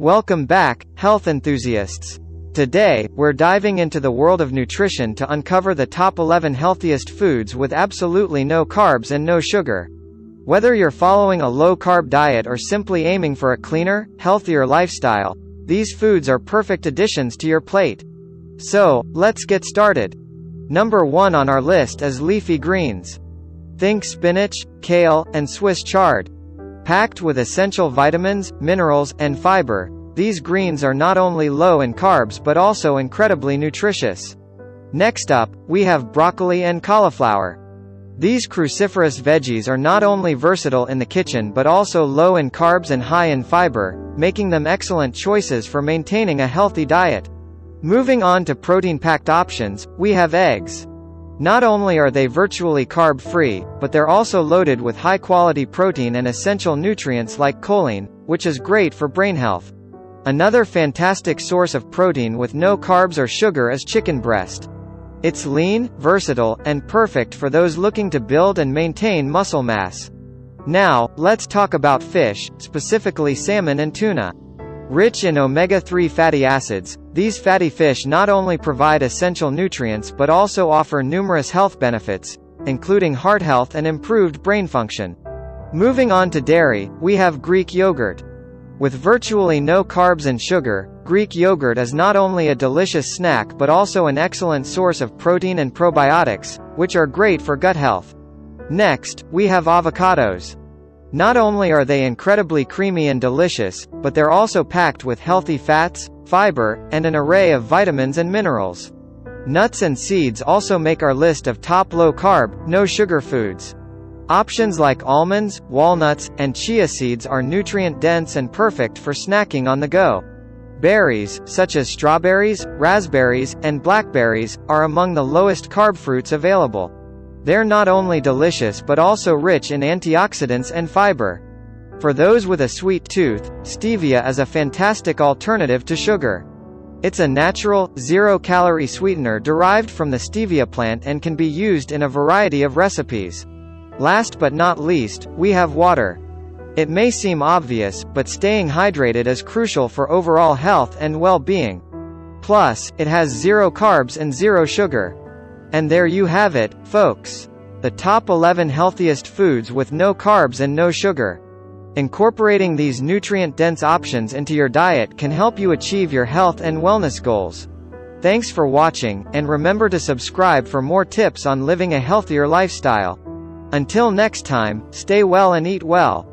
Welcome back, health enthusiasts. Today, we're diving into the world of nutrition to uncover the top 11 healthiest foods with absolutely no carbs and no sugar. Whether you're following a low-carb diet or simply aiming for a cleaner, healthier lifestyle, these foods are perfect additions to your plate. So, let's get started. Number 1 on our list is leafy greens. Think spinach, kale, and Swiss chard. Packed with essential vitamins, minerals, and fiber, these greens are not only low in carbs but also incredibly nutritious. Next up, we have broccoli and cauliflower. These cruciferous veggies are not only versatile in the kitchen but also low in carbs and high in fiber, making them excellent choices for maintaining a healthy diet. Moving on to protein-packed options, we have eggs. Not only are they virtually carb-free, but they're also loaded with high-quality protein and essential nutrients like choline, which is great for brain health. Another fantastic source of protein with no carbs or sugar is chicken breast. It's lean, versatile, and perfect for those looking to build and maintain muscle mass. Now, let's talk about fish, specifically salmon and tuna. Rich in omega-3 fatty acids, these fatty fish not only provide essential nutrients but also offer numerous health benefits, including heart health and improved brain function. Moving on to dairy, we have Greek yogurt. With virtually no carbs and sugar, Greek yogurt is not only a delicious snack but also an excellent source of protein and probiotics, which are great for gut health. Next, we have avocados. Not only are they incredibly creamy and delicious, but they're also packed with healthy fats, fiber, and an array of vitamins and minerals. Nuts and seeds also make our list of top low-carb, no-sugar foods. Options like almonds, walnuts, and chia seeds are nutrient-dense and perfect for snacking on the go. Berries, such as strawberries, raspberries, and blackberries, are among the lowest carb fruits available. They're not only delicious but also rich in antioxidants and fiber. For those with a sweet tooth, stevia is a fantastic alternative to sugar. It's a natural, zero-calorie sweetener derived from the stevia plant and can be used in a variety of recipes. Last but not least, we have water. It may seem obvious, but staying hydrated is crucial for overall health and well-being. Plus, it has zero carbs and zero sugar. And there you have it, folks. The top 11 healthiest foods with no carbs and no sugar. Incorporating these nutrient-dense options into your diet can help you achieve your health and wellness goals. Thanks for watching, and remember to subscribe for more tips on living a healthier lifestyle. Until next time, stay well and eat well.